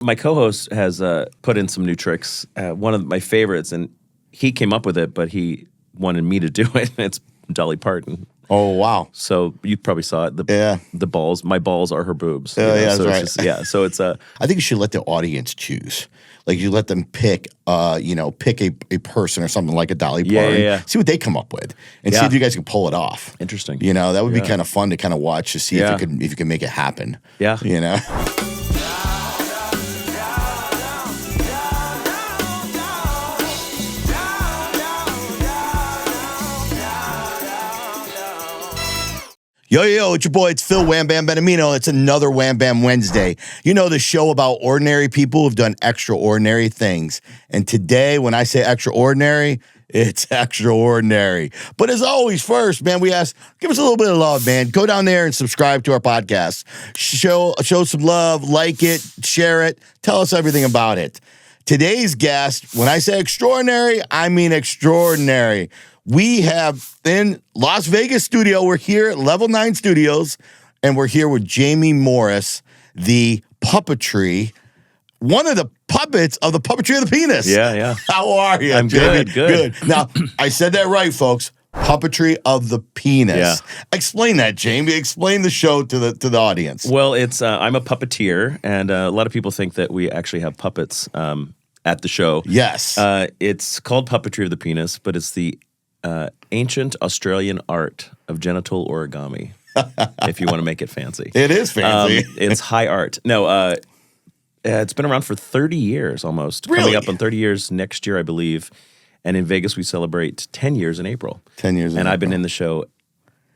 my co-host has put in some new tricks. One of my favorites, and he came up with it, but he wanted me to do it. It's Dolly Parton. Oh, wow. So you probably saw it. The balls. My balls are her boobs. Yeah, so that's right. So it's I think you should let the audience choose. Like you let them pick, pick a person or something like a Dolly Parton. Yeah. See what they come up with, and see if you guys can pull it off. Interesting. That would be kind of fun to kind of watch to see if you can make it happen. Yeah. Yo, it's your boy, it's Phil Wham Bam Benamino. It's another Wham Bam Wednesday. The show about ordinary people who've done extraordinary things. And today, when I say extraordinary, it's extraordinary. But as always, first, man, we ask, give us a little bit of love, man. Go down there and subscribe to our podcast. Show some love, like it, share it, tell us everything about it. Today's guest, when I say extraordinary, I mean extraordinary. We have in Las Vegas studio, we're here at Level 9 Studios, and we're here with Jamie Morris, the Puppetry, one of the puppets of the Puppetry of the Penis. Yeah. How are you, I'm Jamie? good. Now, I said that right, folks. Puppetry of the Penis. Yeah. Explain that, Jamie. Explain the show to the audience. Well, it's I'm a puppeteer, and a lot of people think that we actually have puppets at the show. Yes. It's called Puppetry of the Penis, but it's the ancient Australian art of genital origami, if you want to make it fancy. It is fancy. It's high art. No, it's been around for 30 years almost. Really? Coming up on 30 years next year, I believe. And in Vegas, we celebrate 10 years in April. 10 years in And April. I've been in the show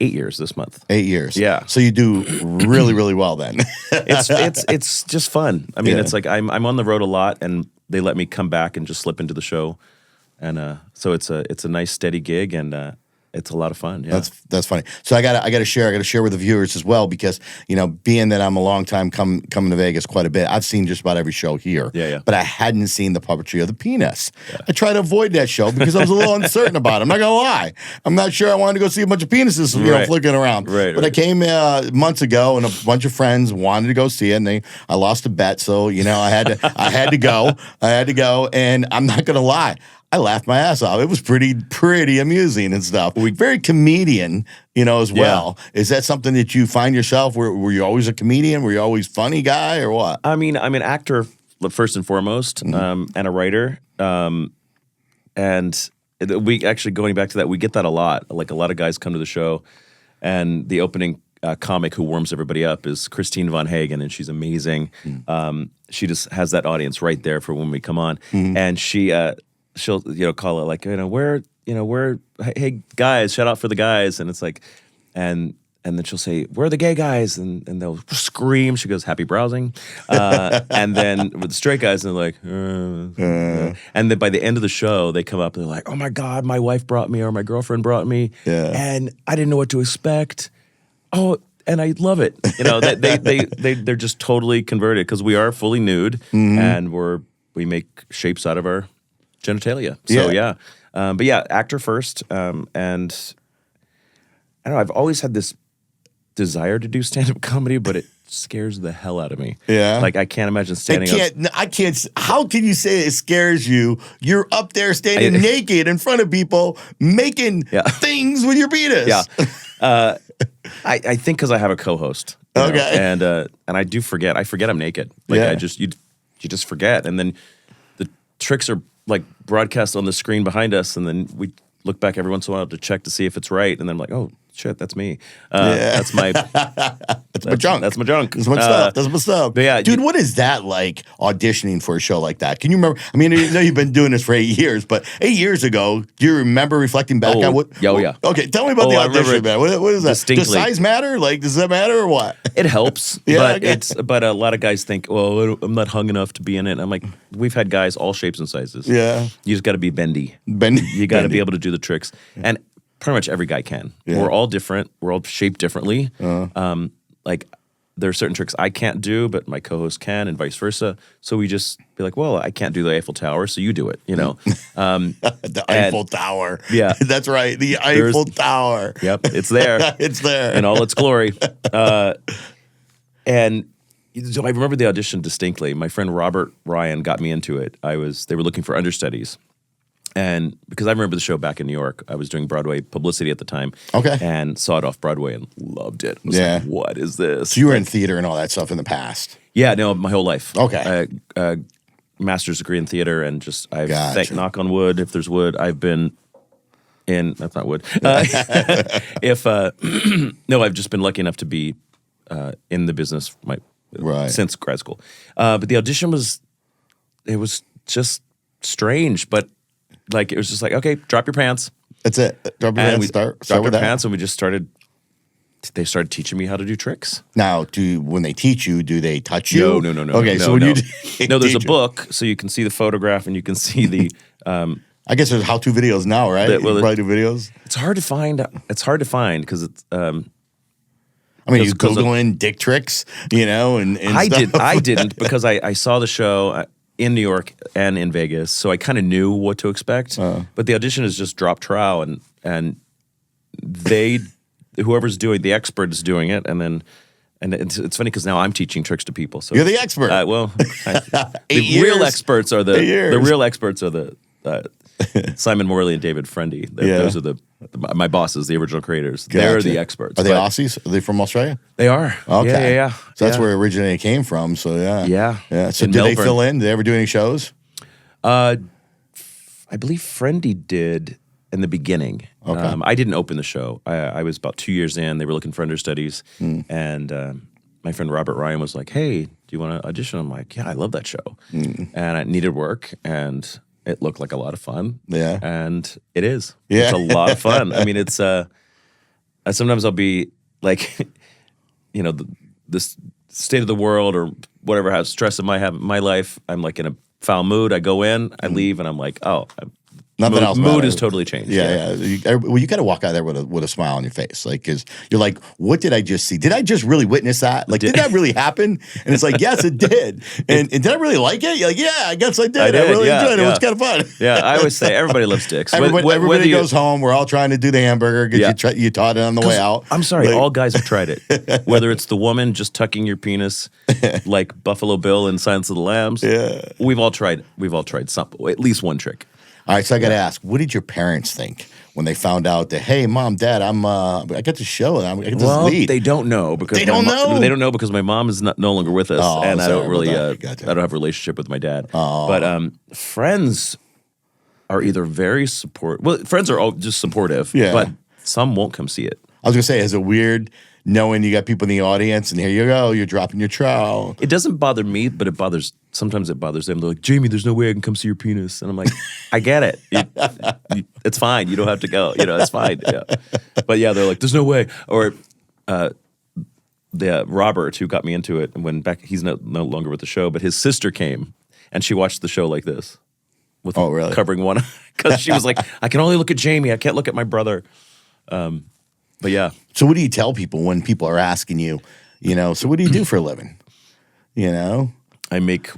8 years this month. 8 years. Yeah. So you do really, really well then. It's just fun. I mean, it's like I'm on the road a lot, and they let me come back and just slip into the show. And so it's a nice steady gig, and it's a lot of fun. Yeah. That's funny. So I gotta share with the viewers as well, because being that I'm a long time coming to Vegas quite a bit, I've seen just about every show here. Yeah. But I hadn't seen the Puppetry of the Penis. Yeah. I tried to avoid that show because I was a little uncertain about it. I'm not gonna lie. I'm not sure I wanted to go see a bunch of penises flicking around. Right. But I came months ago, and a bunch of friends wanted to go see it, and I lost a bet, so I had to go. And I'm not gonna lie, I laughed my ass off. It was pretty amusing and stuff. Very comedian, as well. Yeah. Is that something that you find yourself? Were you always a comedian? Were you always funny guy or what? I mean, I'm an actor first and foremost, and a writer. And we actually, going back to that, we get that a lot. Like a lot of guys come to the show, and the opening comic who warms everybody up is Christine Von Hagen, and she's amazing. She just has that audience right there for when we come on, and she'll call it like we're hey guys, shout out for the guys, and it's like and then she'll say, where are the gay guys, and they'll scream. She goes, happy browsing, and then with the straight guys, and they're like and then by the end of the show they come up and they're like, oh my god, my wife brought me, or my girlfriend brought me, and I didn't know what to expect. And I love it. They're just totally converted, because we are fully nude, and we make shapes out of our genitalia. So but actor first, and I don't know, I've always had this desire to do stand-up comedy, but it scares the hell out of me. Yeah. Like I can't imagine standing up. I can't. How can you say it scares you? You're up there standing naked in front of people making things with your penis. Yeah. I think because I have a co-host. Okay. And I do forget. I forget I'm naked. Like you just forget, and then the tricks are like broadcast on the screen behind us, and then we look back every once in a while to check to see if it's right, and then I'm like, oh shit, that's me. That's my junk. That's my junk. That's my stuff. That's my stuff. But yeah, dude, what is that like, auditioning for a show like that? Can you remember? I mean, I know you've been doing this for 8 years, but 8 years ago, do you remember reflecting back on what? Yeah. Okay, tell me about the audition, man. What is that? Distinctly. Does size matter? Like, does that matter or what? It helps, but a lot of guys think, well, I'm not hung enough to be in it. I'm like, we've had guys all shapes and sizes. Yeah. You just got to be bendy. You got to be able to do the tricks, and pretty much every guy can. Yeah. We're all different. We're all shaped differently. Like there are certain tricks I can't do, but my co-host can, and vice versa. So we just be like, well, I can't do the Eiffel Tower, so you do it, The Eiffel Tower. Yeah. That's right. The Eiffel Tower. Yep, it's there. It's there. In all its glory. And So I remember the audition distinctly. My friend Robert Ryan got me into it. They were looking for understudies. And because I remember the show back in New York, I was doing Broadway publicity at the time. Okay. And saw it off Broadway and loved it. I was like, what is this? So you were in theater and all that stuff in the past. Yeah, no, my whole life. Okay. Master's degree in theater and just, Gotcha. knock on wood, if there's wood, I've been in, that's not wood. No, I've just been lucky enough to be in the business since grad school. But the audition was just strange, but like it was just like, okay, drop your pants. That's it. Drop your pants. Start dropped with our that. pants, and we just started. They started teaching me how to do tricks. Now, when they teach you, do they touch you? No. Okay, no, so when no. you no, there's a book, so you can see the photograph and you can see the. I guess there's how-to videos now, right? You probably do videos. It's hard to find. It's hard to find because it's. I mean, you Google in dick tricks, and I stuff. I didn't because I saw the show in New York and in Vegas, so I kind of knew what to expect. But the audition is just drop trow, and whoever's doing the expert is doing it, and it's funny because now I'm teaching tricks to people. So you're the expert. The real experts are the Simon Morley and David Friendy. Those are my bosses, the original creators. Gotcha. They're the experts. Are they Aussies? Are they from Australia? They are. Okay. Yeah. So that's where it originally came from. So Yeah. So In did they Melbourne. fill in? Did they ever do any shows? I believe Friendy did in the beginning. Okay. I didn't open the show. I was about 2 years in. They were looking for understudies. And my friend Robert Ryan was like, hey, do you want to audition? I'm like, yeah, I love that show. And I needed work, and it looked like a lot of fun. Yeah. And it is. Yeah. It's a lot of fun. I mean, it's sometimes I'll be like, this state of the world or whatever has stress in my life. I'm like in a foul mood. I go in, I leave, and I'm like, oh, Nothing else. Mood has totally changed. Yeah. You got to walk out there with a smile on your face, like, because you're like, what did I just see? Did I just really witness that? Like, did that really happen? And it's like, yes, it did. And did I really like it? You're like, yeah, I guess I did. I really enjoyed it. It was kind of fun. Yeah, I always say everybody loves dicks. Everybody goes home. We're all trying to do the hamburger because you taught it on the way out. I'm sorry, all guys have tried it. Whether it's the woman just tucking your penis like Buffalo Bill in Silence of the Lambs. Yeah, we've all tried at least one trick. All right, so I got to ask, what did your parents think when they found out that, hey, Mom, Dad, I got this show and I get this lead? They don't know because they don't know because my mom is no longer with us, and I don't really I don't have a relationship with my dad. But friends are either very supportive. Well, friends are all just supportive, but some won't come see it. I was gonna say, is it weird knowing you got people in the audience and here you go, you're dropping your trowel? It doesn't bother me, but sometimes it bothers them. They're like, Jamie, there's no way I can come see your penis. And I'm like, I get it. It's fine. You don't have to go. It's fine. Yeah. But yeah, they're like, there's no way. Or the Robert, who got me into it, and he's no longer with the show, but his sister came and she watched the show like this. With really? Covering one. Because she was like, I can only look at Jamie. I can't look at my brother. But yeah. So what do you tell people when people are asking you, so what do you do for a living? I make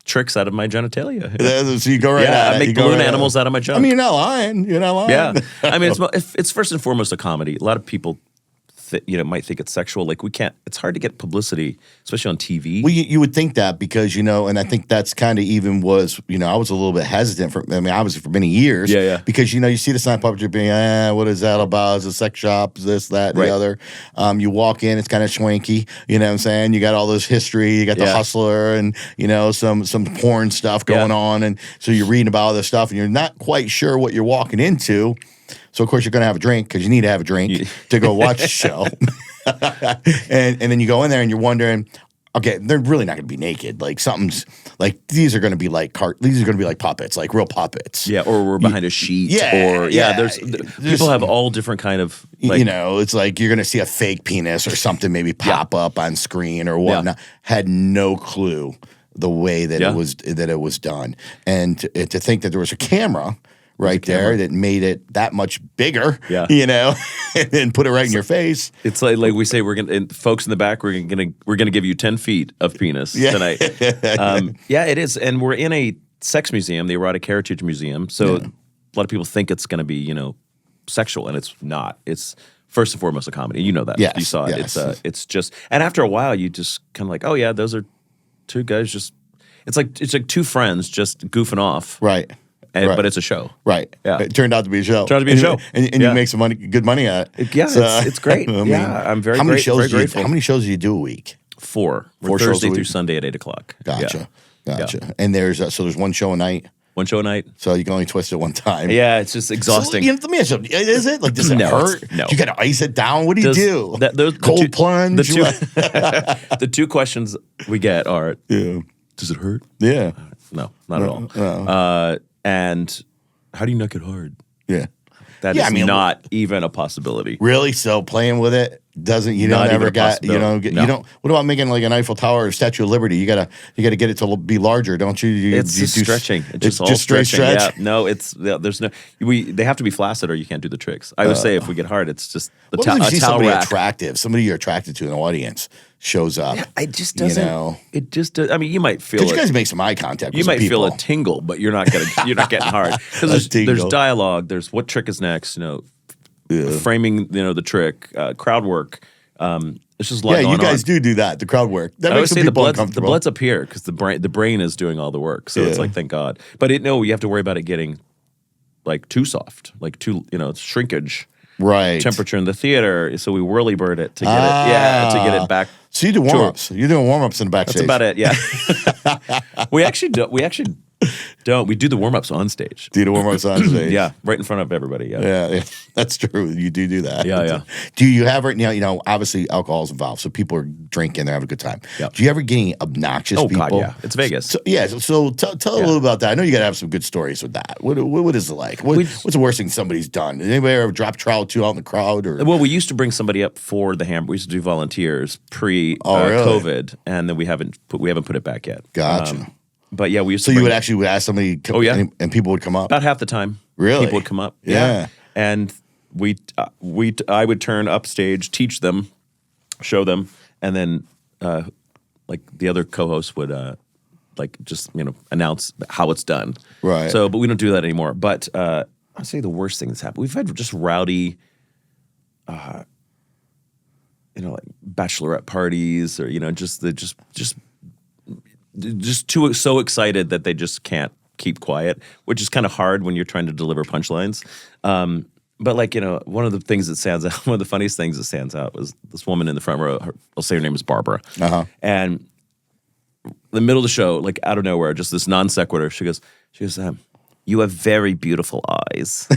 tricks out of my genitalia. So you go right at it. I make balloon animals out of my junk. I mean, you're not lying. Yeah. I mean, it's first and foremost a comedy. A lot of people might think it's sexual. Like it's hard to get publicity, especially on TV. Well, you would think that because, and I think that's kind of even was, I was a little bit hesitant I was for many years. Yeah. Because, you see the sign Puppetry being, what is that about? It's a sex shop, this, that, and the other. You walk in, it's kind of schwanky, you know what I'm saying? You got all this history, you got the hustler and, some porn stuff going on. And so you're reading about all this stuff and you're not quite sure what you're walking into. So, of course, you're going to have a drink because you need to have a drink to go watch the show. and then you go in there and you're wondering, okay, they're really not going to be naked. Like something's like these are going to be like puppets, like real puppets. Yeah, or we're behind a sheet. There's people have all different kind of it's like you're going to see a fake penis or something maybe pop up on screen or whatnot. Had no clue the way that it was done, and to think that there was a camera right there that made it that much bigger, and put it right in your face. It's like we say, folks in the back, we're gonna give you 10 feet of penis tonight. It is, and we're in a sex museum, the Erotic Heritage Museum. So a lot of people think it's gonna be sexual, and it's not. It's first and foremost a comedy. You know that. Yes, You saw it. yes. It's just, and after a while, you just kind of like, oh yeah, those are two guys just. It's like two friends just goofing off. Right. Right. But it's a show. Right. Yeah. It turned out to be a show. Turned out to be a show. And Yeah. you make some money, good money at it. Yeah, So, it's great. I mean, Yeah, I'm very how many great- shows very do you, grateful. How many shows do you do a week? 4. Four shows a Thursday through week? Sunday at 8 o'clock. Gotcha. Yeah. Gotcha. And there's so there's one show a night. One show a night. So you can only twist it one time. Yeah, it's just exhausting. So, let me ask you, is it? Like, does it No, hurt? no. You got to ice it down? What do you do? The Cold plunge? The two questions we get are, Yeah. does it hurt? Yeah. No, not at all. And how do you not get hard? Yeah. That is not even a possibility. Really? So playing with it doesn't you Not don't even ever a got you know possibility. No. you don't what about making like an Eiffel Tower or Statue of Liberty? You gotta get it to be larger, don't you? It's just stretching. It's just all straight stretching. stretch. Yeah, no, there's no. They have to be flaccid or you can't do the tricks. I would say if we get hard, it's just What if you see a towel somebody rack. attractive, somebody you're attracted to in the audience shows up? It just doesn't. You know? It just. I mean, you might feel Because it. you guys make some eye contact. You with might some feel a people. tingle, but you're not getting hard because there's tingle. dialogue. There's what trick is next. Framing. The trick. Crowd work. It's just a lot Yeah, going you guys on. do that. The crowd work. That I makes always some say the people blood's uncomfortable. up here because the brain is doing all the work. So it's Yeah. like thank God. But you have to worry about it getting like too soft, like too shrinkage. Right. Temperature in the theater, so we whirly bird it to get it, to get it back. So you do warm ups. You're doing warm ups in the backstage. That's about it. Yeah, we actually don't. We do the warm ups on stage. Do the warm ups on stage. Yeah, right in front of everybody. Yeah, Yeah, that's true. You do that. Yeah, yeah. Do you have right now? Obviously alcohol's involved, so people are drinking, they're having a good time. Yep. Do you ever get any obnoxious Oh people? God, yeah. It's Vegas. So tell a little about that. I know you got to have some good stories with that. What is it like? What's the worst thing somebody's done? Did anybody ever drop trowel too out in the crowd? Or Well, we used to bring somebody up for the hamburger. We used to do volunteers pre really? COVID, and then we haven't put it back yet. Gotcha. But yeah, we used So to. you bring- would actually ask somebody, yeah. and people would come up. about half the time. Really? People would come up. Yeah. And I would turn upstage, teach them, show them, and then like the other co-host would just announce how it's done. Right. So, but we don't do that anymore. But I'd say the worst thing that's happened. We've had just rowdy, like like bachelorette parties, or just too so excited that they just can't keep quiet, which is kind of hard when you're trying to deliver punchlines. But one of the things that stands out, one of the funniest things that stands out was this woman in the front row. I'll say her name is Barbara. And in the middle of the show, like out of nowhere, just this non sequitur. She goes, "You have very beautiful eyes."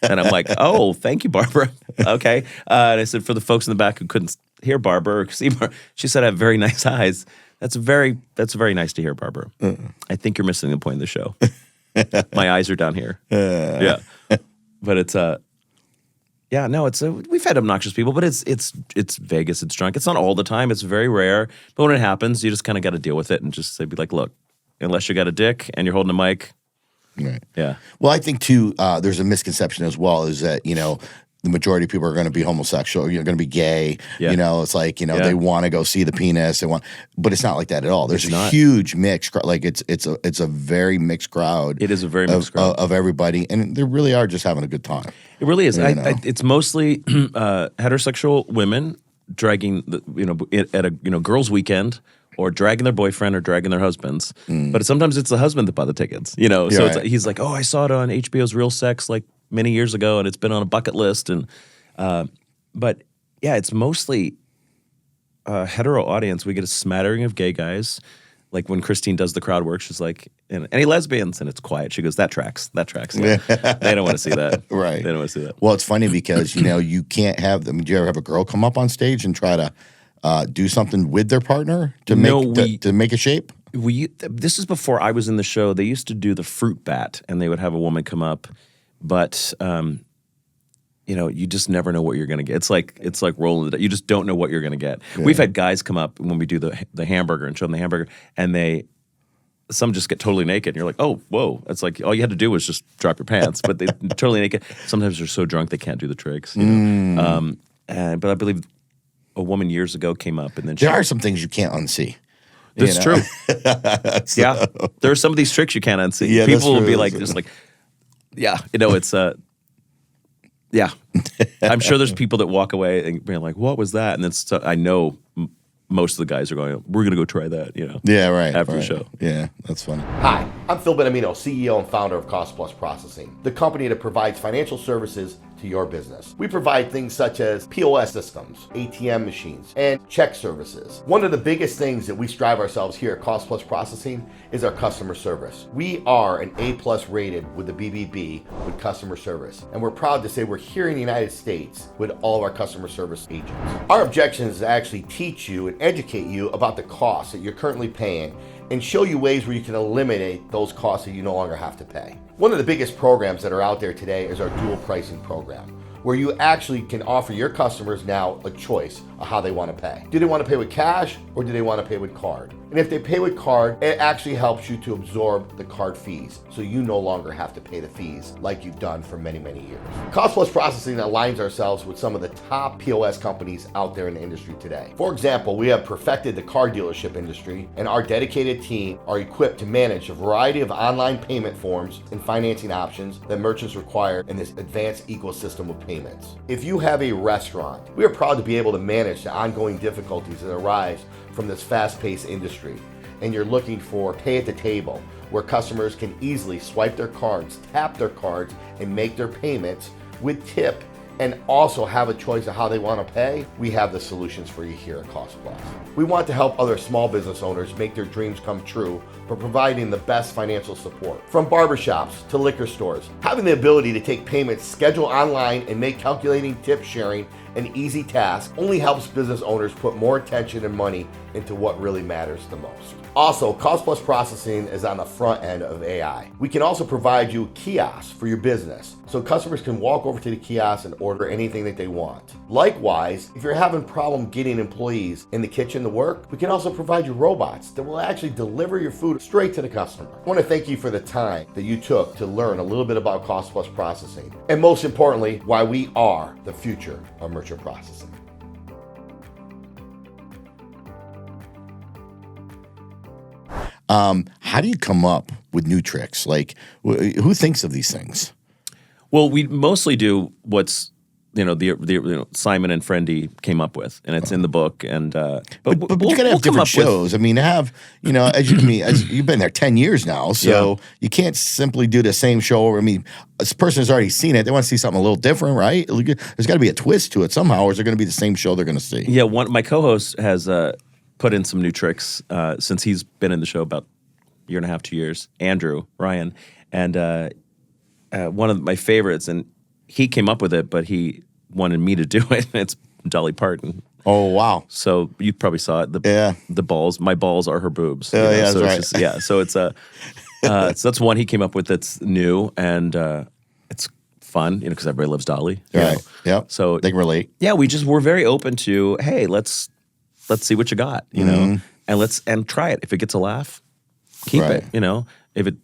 And I'm like, "Oh, thank you, Barbara." Okay. And I said, for the folks in the back who couldn't hear Barbara or see Barbara, she said, "I have very nice eyes." That's very nice to hear, Barbara. I think you're missing the point of the show. My eyes are down here. Yeah. But it's we've had obnoxious people, but it's Vegas, it's drunk. It's not all the time. It's very rare. But when it happens, you just kind of got to deal with it and just be like, look, unless you got a dick and you're holding a mic. Right. Yeah. Well, I think too, there's a misconception as well, is that the majority of people are going to be homosexual, going to be gay. Yeah. It's like they want to go see the penis, but it's not like that at all. There's a huge mix, like it's a very mixed crowd. It is a very mixed crowd of everybody, and they really are just having a good time. It really is. It's mostly heterosexual women dragging at a girls' weekend, or dragging their boyfriend or dragging their husbands. But sometimes it's the husband that bought the tickets. So right. he's like, "Oh, I saw it on HBO's Real Sex like many years ago, and it's been on a bucket list." And but yeah, it's mostly a hetero audience. We get a smattering of gay guys. Like when Christine does the crowd work, she's like, "Any lesbians?" And it's quiet. She goes, "That tracks. That tracks." Yeah. They don't want to see that. Right. They don't want to see that. Well, it's funny because you can't have them. Do you ever have a girl come up on stage and try to do something with their partner to make a shape? This is before I was in the show. They used to do the fruit bat, and they would have a woman come up, but you just never know what you're going to get. It's like rolling the dice. You just don't know what you're going to get. Yeah. We've had guys come up when we do the hamburger and show them the hamburger, and some just get totally naked. And you're like, "Oh, whoa!" It's like all you had to do was just drop your pants, but they're totally naked. Sometimes they're so drunk they can't do the tricks. But I believe a woman years ago came up, and then there are some things you can't unsee. That's true. Yeah, there are some of these tricks you can't unsee. Yeah, people will be true. like, just like, yeah, it's Yeah. I'm sure there's people that walk away and being like, what was that? And then I know most of the guys are going, we're going to go try that, Yeah, right. after the right. show. Yeah, that's funny. Hi, I'm Phil Benamino, CEO and founder of Cost Plus Processing, the company that provides financial services to your business. We provide things such as POS systems, ATM machines, and check services. One of the biggest things that we strive ourselves here at Cost Plus Processing is our customer service. We are an A+ rated with the BBB with customer service, and we're proud to say we're here in the United States with all of our customer service agents. Our objective is to actually teach you and educate you about the costs that you're currently paying and show you ways where you can eliminate those costs that you no longer have to pay. One of the biggest programs that are out there today is our dual pricing program, where you actually can offer your customers now a choice of how they want to pay. Do they want to pay with cash or do they want to pay with card? And if they pay with card, it actually helps you to absorb the card fees, so you no longer have to pay the fees like you've done for many, many years. Cost Plus Processing aligns ourselves with some of the top POS companies out there in the industry today. For example, we have perfected the car dealership industry, and our dedicated team are equipped to manage a variety of online payment forms and financing options that merchants require in this advanced ecosystem of payments. If you have a restaurant, we are proud to be able to manage the ongoing difficulties that arise from this fast-paced industry, and you're looking for pay at the table, where customers can easily swipe their cards, tap their cards, and make their payments with tip, and also have a choice of how they want to pay, we have the solutions for you here at Cost Plus. We want to help other small business owners make their dreams come true by providing the best financial support. From barbershops to liquor stores, having the ability to take payments, schedule online, and make calculating tip sharing an easy task only helps business owners put more attention and money into what really matters the most. Also, Cost Plus Processing is on the front end of AI. We can also provide you kiosks for your business, so customers can walk over to the kiosk and order anything that they want. Likewise, if you're having problem getting employees in the kitchen to work, we can also provide you robots that will actually deliver your food straight to the customer. I want to thank you for the time that you took to learn a little bit about Cost Plus Processing, and most importantly, why we are the future of merchant processing. How do you come up with new tricks? Like, who thinks of these things? Well, we mostly do what's the Simon and Friendy came up with, and it's in the book. And but you gotta have different shows. I mean, as you've been there 10 years now, so you can't simply do the same show. I mean, this person has already seen it; they want to see something a little different, right? There's got to be a twist to it somehow, or is it going to be the same show they're going to see? Yeah, my co-host has put in some new tricks since he's been in the show about a year and a half, 2 years. Andrew Ryan, and one of my favorites, and he came up with it, but he wanted me to do it. It's Dolly Parton. Oh, wow. So you probably saw it. The balls. My balls are her boobs. Yeah, so that's right. So it's so that's one he came up with that's new, and it's fun, because everybody loves Dolly. Right. Yeah. So they can relate. Yeah, we're very open to, hey, let's see what you got, and try it. If it gets a laugh, keep it. If it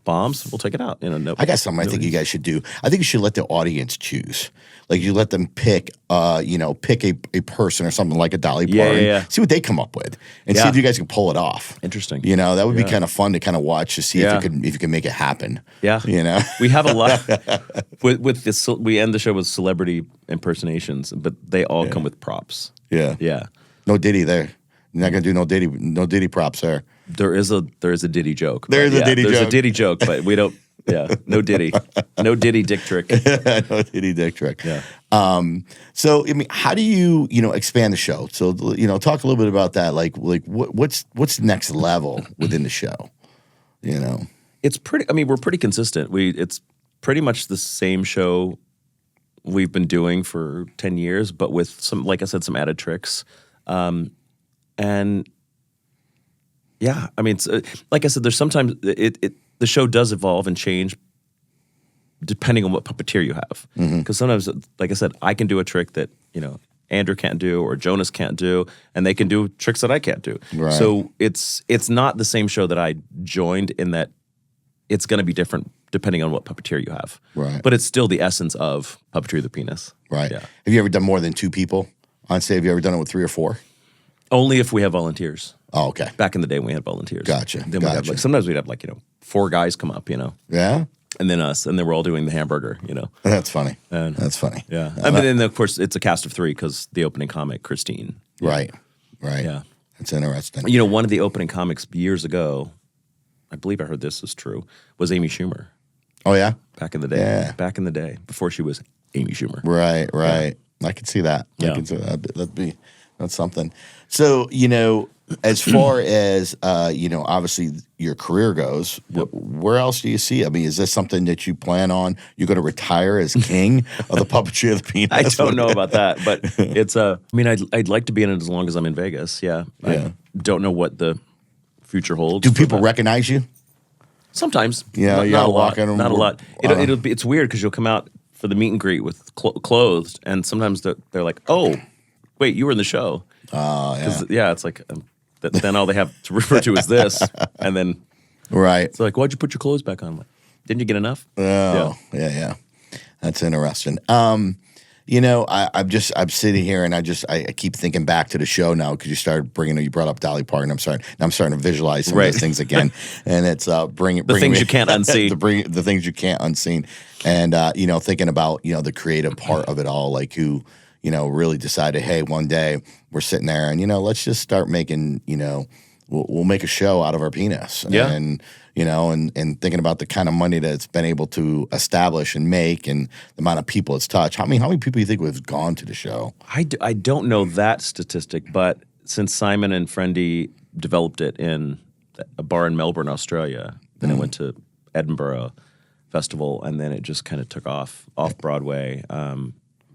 bombs, we'll take it out. I got something I think you guys should do. I think you should let the audience choose. Like, you let them pick, pick a person or something like a Dolly Parton. Yeah. See what they come up with, and see if you guys can pull it off. Interesting. That would be kind of fun to kind of watch to see if you can make it happen. Yeah. We have a lot with this. We end the show with celebrity impersonations, but they all come with props. Yeah. Yeah. No Diddy there. You're not gonna do no Diddy props there. There is a Diddy joke. There's a Diddy joke, but we don't. Yeah, no Diddy dick trick. No Diddy dick trick. Yeah. So I mean, how do you expand the show? So talk a little bit about that. Like what's the next level within the show? It's pretty. I mean, we're pretty consistent. It's pretty much the same show we've been doing for 10 years, but with some, like I said, some added tricks. And yeah, I mean, it's, like I said, there's sometimes the show does evolve and change depending on what puppeteer you have. Because sometimes, like I said, I can do a trick that Andrew can't do or Jonas can't do, and they can do tricks that I can't do. Right. So it's not the same show that I joined, in that it's going to be different depending on what puppeteer you have. Right. But it's still the essence of Puppetry of the Penis. Right. Yeah. Have you ever done more than 2 people on stage? Have you ever done it with 3 or 4? Only if we have volunteers. Oh, okay. Back in the day when we had volunteers. Gotcha. Then we'd have sometimes we'd have 4 guys come up, Yeah? and then us, and then we're all doing the hamburger. That's funny. And That's funny. yeah. I mean, then of course it's a cast of 3 because the opening comic, Christine. Right. Yeah. That's interesting. One of the opening comics years ago, I believe I heard this is true, was Amy Schumer. Oh yeah, Back in the day. Yeah. Back in the day, before she was Amy Schumer. right. I can see that. I Yeah. can see that. That's something. So as far as obviously your career goes, where else do you see? I mean, is this something that you plan on? You're going to retire as king of the puppetry of the penis? I don't know about that, but it's I mean, I'd like to be in it as long as I'm in Vegas. Yeah. Yeah. I don't know what the future holds. Do for people that. recognize you? Sometimes. Yeah, you not gotta a lot. walk in and- Not a lot. It's weird because you'll come out for the meet and greet with clothed, and sometimes they're like, "Oh, wait, you were in the show." Yeah, it's like then all they have to refer to is this, and then Right. it's like, "Why'd you put your clothes back on?" I'm like, didn't you get enough? Oh, yeah. That's interesting. I'm sitting here and I keep thinking back to the show now because you brought up Dolly Parton. I'm starting to visualize some of those things again, and it's bringing things you can't unsee. the things you can't unseen, and thinking about the creative part of it all, like who really decided, hey, one day we're sitting there and let's just start making we'll make a show out of our penis, and and thinking about the kind of money that it's been able to establish and make, and the amount of people it's touched. How many people do you think have gone to the show? I don't know that statistic, but since Simon and Friendy developed it in a bar in Melbourne, Australia, then it went to Edinburgh Festival, and then it just kind of took off Broadway.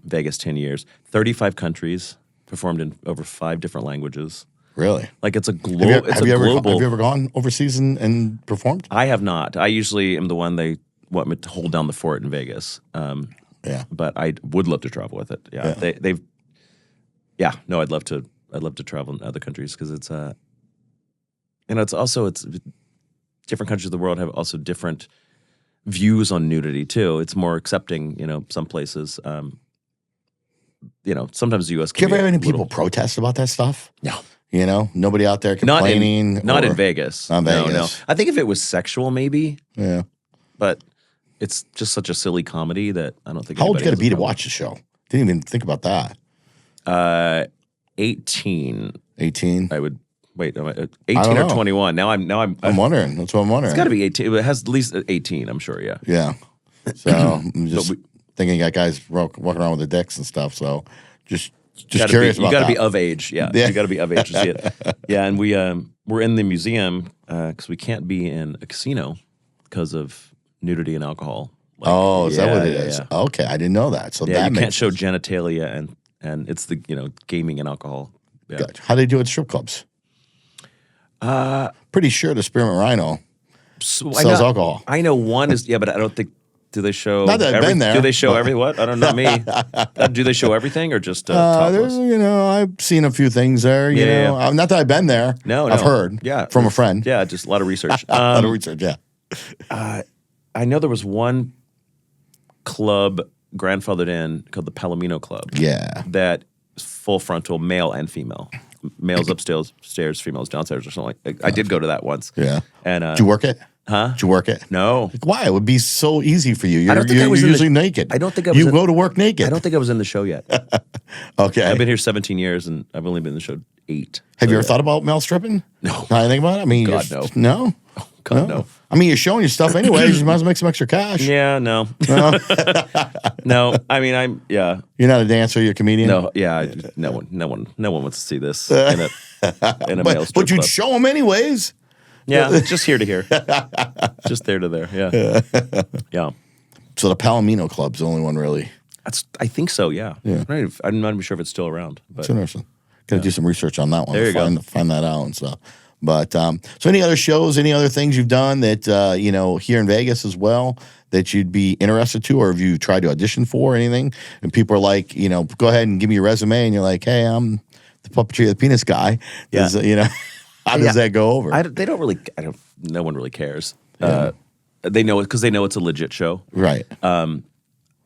Vegas 10 years, 35 countries, performed in over 5 different languages. Really? Like it's a global. Have you ever gone overseas and performed? I have not. I usually am the one they want me to hold down the fort in Vegas. Yeah. But I would love to travel with it. Yeah. They've. Yeah. No, I'd love to travel in other countries because it's it's different countries of the world have also different views on nudity too. It's more accepting. Some places. Sometimes the U.S. Do you ever have any little- people protest about that stuff? No. Nobody out there complaining. Not in Vegas. Not Vegas. No. I think if it was sexual, maybe. Yeah. But it's just such a silly comedy that I don't think. How old you got to be to watch? watch the show? Didn't even think about that. 18. 18. I would wait. Am I- I 18 don't or know. 21. Now I'm. I'm wondering. That's what I'm wondering. It's got to be 18. It has at least 18. I'm sure. Yeah. Yeah. So I'm just thinking you got guys walking around with their dicks and stuff. So just curious about that. You got to be of age. Yeah. You got to be of age to see it. Yeah, and we're in the museum because we can't be in a casino because of nudity and alcohol. Is that what it is? Yeah. Okay, I didn't know that. So Yeah, that you makes can't show genitalia and it's the gaming and alcohol. Yeah. Gotcha. How do they do it at strip clubs? Pretty sure the Spearmint Rhino sells alcohol. I know one is but I don't think. Do they show? Not that I've been there. Do they show what? I don't know me. Do they show everything or just topless? I've seen a few things there. You know, not that I've been there. No, I've heard. Yeah, from a friend. Yeah, just a lot of research. A lot of research. Yeah. I know there was one club grandfathered in called the Palomino Club. Yeah. That is full frontal, male and female. Males upstairs, females downstairs, or something like. I did go to that once. Yeah. And did you work it? Huh? Did you work it? No. Like, why? It would be so easy for you. You're, I don't think I was you're in usually naked. I don't think I was. You go to work naked. I don't think I was in the show yet. Okay. I've been here 17 years and I've only been in the show 8. Have you ever thought about male stripping? No. Not anything about it? I mean, God, no. no. No? God, no. I mean, you're showing your stuff anyway. You might as well make some extra cash. Yeah, no. No. I mean, You're not a dancer. You're a comedian. No, yeah. No one wants to see this in a male strip But you'd club. show them anyways. Yeah, just here to here. Just there to there. Yeah. Yeah. So the Palomino Club's the only one really. I think so, yeah. Yeah. I'm not even sure if it's still around. But It's interesting. Got to do some research on that one. There you go. Find that out and stuff. But so any other shows, any other things you've done that here in Vegas as well that you'd be interested to, or have you tried to audition for anything? And people are like, go ahead and give me your resume, and you're like, hey, I'm the Puppetry of the Penis guy. Yeah. How does that go over? they don't really. No one really cares. They know it because they know it's a legit show, Right. and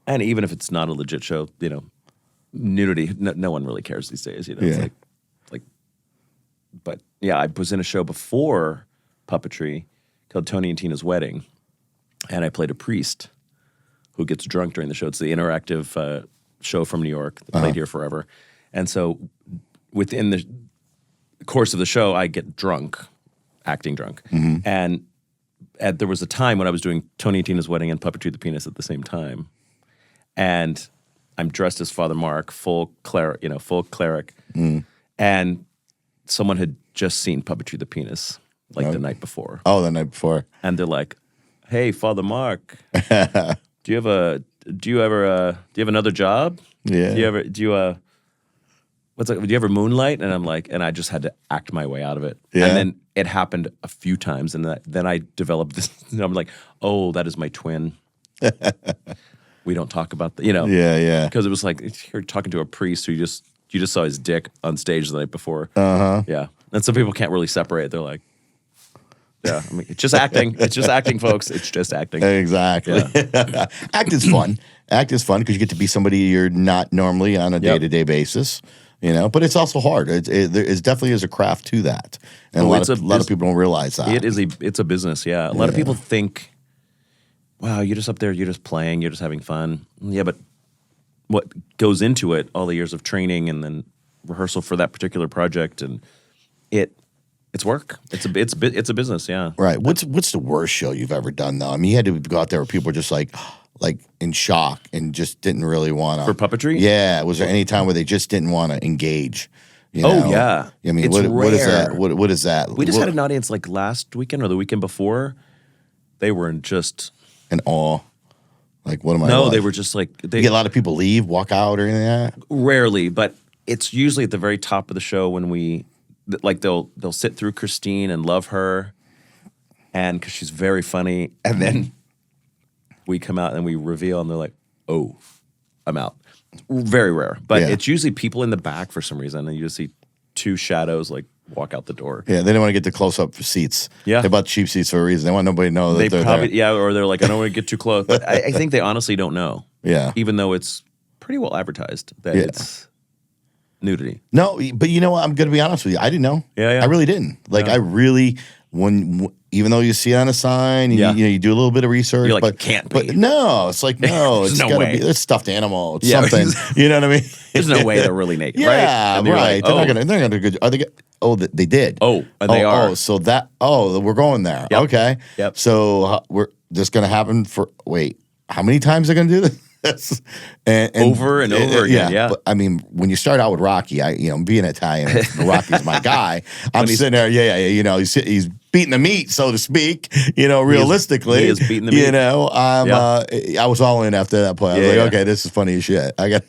even if it's not a legit show, nudity. No one really cares these days. It's Yeah. like. But yeah, I was in a show before Puppetry called Tony and Tina's Wedding, and I played a priest who gets drunk during the show. It's the interactive show from New York that played here forever. And so within the course of the show, I get drunk, acting drunk. And there was a time when I was doing Tony and Tina's Wedding and Puppetry the Penis at the same time. And I'm dressed as Father Mark, full cleric. And someone had just seen Puppetry the Penis like the night before. Oh, the night before. And they're like, "Hey, Father Mark, do you have another job? Yeah. Do you ever moonlight?" And I'm like, and I just had to act my way out of it. Yeah. And then it happened a few times, and then I developed this. And I'm like, "Oh, that is my twin." We don't talk about Yeah. because it was like you're talking to a priest who you just saw his dick on stage the night before. Yeah, and some people can't really separate. They're like, yeah, I mean, it's just acting. It's just acting, folks. It's just acting. Exactly. Act is fun. Act is fun because you get to be somebody you're not normally on a day-to-day basis. But it's also hard. It definitely is a craft to that, and a lot of people don't realize that. It's a business. Yeah, a lot of people think, "Wow, you're just up there, you're just playing, you're just having fun." Yeah, but what goes into it, all the years of training and then rehearsal for that particular project, and it's work. It's a business. Yeah. Right. What's the worst show you've ever done though? I mean, you had to go out there where people were just like in shock and just didn't really want to. For puppetry? Yeah. Was there any time where they just didn't want to engage? Oh yeah. I mean, it's what is rare. that? What is that? We just had an audience like last weekend or the weekend before. They were in awe. Like, what am I? No, like? they were just like You get a lot of people leave, walk out, or anything like that. Rarely, but it's usually at the very top of the show when they'll sit through Christine and love her, and because she's very funny, and then we come out and we reveal, and they're like, "Oh, I'm out." Very rare, but it's usually people in the back for some reason, and you just see two shadows like walk out the door. Yeah, they don't want to get the close-up seats. Yeah, they bought cheap seats for a reason. They want nobody to know that they're probably there. or they're like, "I don't want to get too close," but I think they honestly don't know. Yeah, even though it's pretty well advertised that it's nudity. No, but you know what? I'm going to be honest with you. I didn't know. Yeah. I really didn't. Like, I really, even though you see it on a sign, you do a little bit of research. You're like, but, it can't but be. No, it's like, no, it's no got to way. be. It's stuffed animal. It's something. You know what I mean? There's no way they're really naked, right? Yeah, And right. Like, oh. They're not going to. Are they? They did. Oh, and they are. Oh, so that. Oh, we're going there. Yep. Okay. Yep. So we're this going to happen for. Wait, how many times are going to do this? and over and over again. Yeah. But, I mean, when you start out with Rocky, being Italian, Rocky's my guy. I'm sitting there. Yeah. He's beating the meat, so to speak. Realistically, he is beating the meat. I was all in after that point. I was like, okay, this is funny as shit. I got.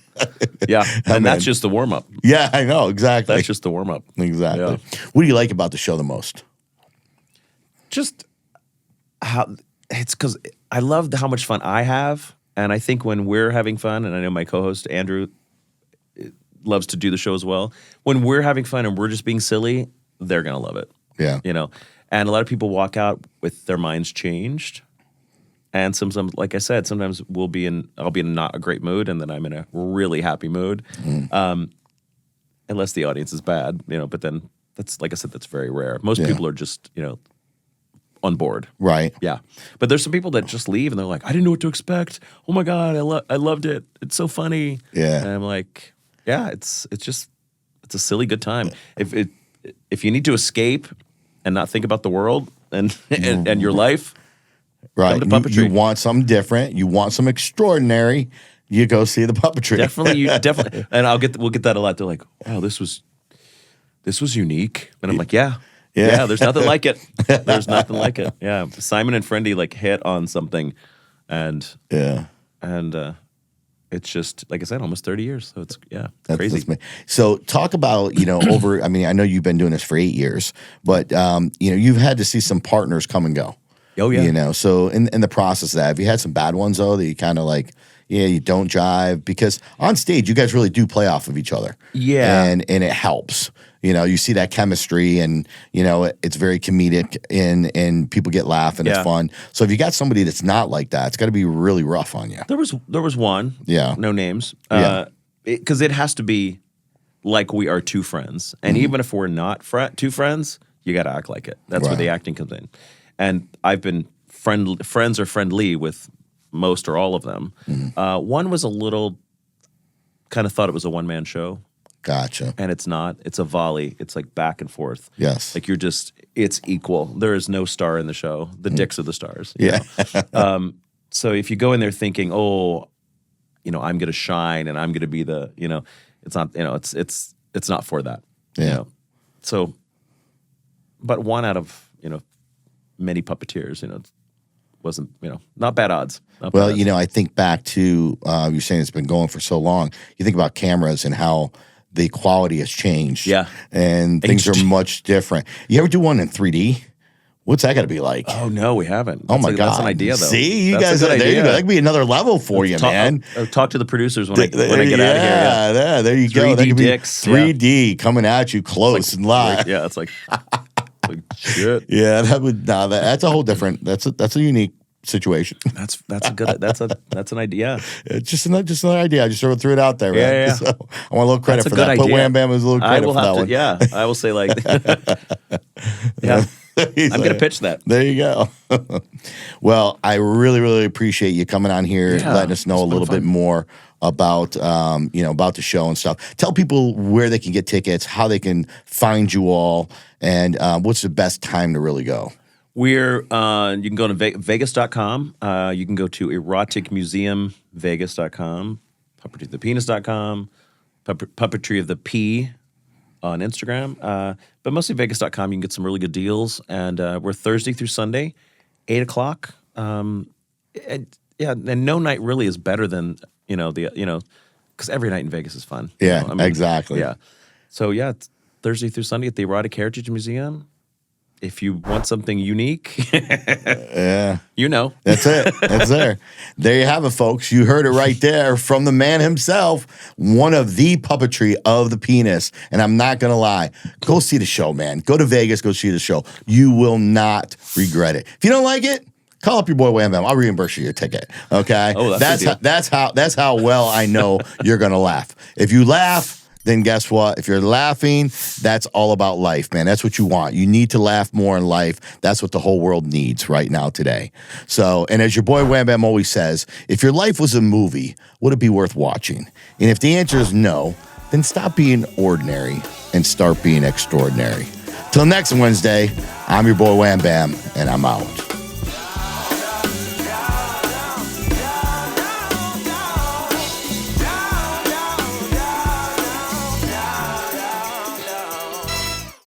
Yeah, and that's just the warm up. Yeah, I know exactly. That's just the warm up. Exactly. Yeah. What do you like about the show the most? Just how it's because I love how much fun I have, and I think when we're having fun, and I know my co-host Andrew loves to do the show as well. When we're having fun and we're just being silly, they're gonna love it. Yeah. And a lot of people walk out with their minds changed. And sometimes, like I said, sometimes I'll be in not a great mood, and then I'm in a really happy mood. Unless the audience is bad, but then that's, like I said, that's very rare. Most people are just, on board. Right. Yeah. But there's some people that just leave and they're like, I didn't know what to expect. Oh my God, I loved it. It's so funny. Yeah. And I'm like, yeah, it's a silly good time. If you need to escape and not think about the world and your life, right. come to Puppetry. You want something different. You want some extraordinary. You go see the Puppetry. Definitely. And we'll get that a lot. They're like, wow, this was unique. And I'm like, yeah, there's nothing like it. There's nothing like it. Yeah. Simon and Friendy hit on something, and it's just, like I said, almost 30 years. So it's crazy. That's so talk about, over, I mean, I know you've been doing this for 8 years, but you've had to see some partners come and go. Oh yeah. So in the process of that, have you had some bad ones though that you kind of like, you don't jive? Because on stage, you guys really do play off of each other. Yeah. And it helps. You see that chemistry, and it's very comedic, and people get laugh, and it's fun. So if you got somebody that's not like that, it's got to be really rough on you. There was one. Yeah. No names. Yeah. Because it has to be like we are two friends, and even if we're not two friends, you got to act like it. That's where the acting comes in. And I've been friends or friendly with most or all of them. One was a little, kind of thought it was a one-man show. Gotcha. And it's not. It's a volley. It's like back and forth. Yes. Like it's equal. There is no star in the show. The dicks are the stars. Yeah. So if you go in there thinking, oh, I'm going to shine and I'm going to be the, it's not, it's not for that. Yeah. So, but one out of, many puppeteers, it wasn't, not bad odds. Well, I think back to, you're saying it's been going for so long. You think about cameras and how the quality has changed. Yeah. And things are much different. You ever do one in 3D? What's that got to be like? Oh, no, we haven't. Oh, my God. That's an idea, though. See, you that's guys, there you go. That could be another level for you, man. I'll talk to the producers when I get out of here. Yeah, there you go. 3D That could be dicks. 3D coming at you close and live. Yeah, it's like shit. Yeah, that's a whole different, that's a unique situation. That's a good, that's an idea. It's just another idea. I just threw it out there, man. Yeah. So I want a little credit That's for a that. good Put idea. Wham Bam as a little credit for that one. Yeah, I will say like, yeah. I'm going to pitch that. There you go. Well, I really, really appreciate you coming on here, letting us know a little bit more about, about the show and stuff. Tell people where they can get tickets, how they can find you all, and what's the best time to really go. You can go to Vegas.com. You can go to eroticmuseumvegas.com, puppetryofthepenis.com, puppetry of the P on Instagram. But mostly Vegas.com. You can get some really good deals. And we're Thursday through Sunday, 8 o'clock. And no night really is better than, because every night in Vegas is fun. Yeah, exactly. Yeah. So, it's Thursday through Sunday at the Erotic Heritage Museum. If you want something unique, yeah, that's it. That's there. There you have it, folks. You heard it right there from the man himself. One of the puppetry of the penis. And I'm not gonna lie. Go see the show, man. Go to Vegas. Go see the show. You will not regret it. If you don't like it, call up your boy Wham Bam. I'll reimburse you your ticket. Okay. Oh, that's how well I know you're gonna laugh. If you laugh, then guess what? If you're laughing, that's all about life, man. That's what you want. You need to laugh more in life. That's what the whole world needs right now today. So, and as your boy Wham Bam always says, if your life was a movie, would it be worth watching? And if the answer is no, then stop being ordinary and start being extraordinary. Till next Wednesday, I'm your boy Wham Bam, and I'm out.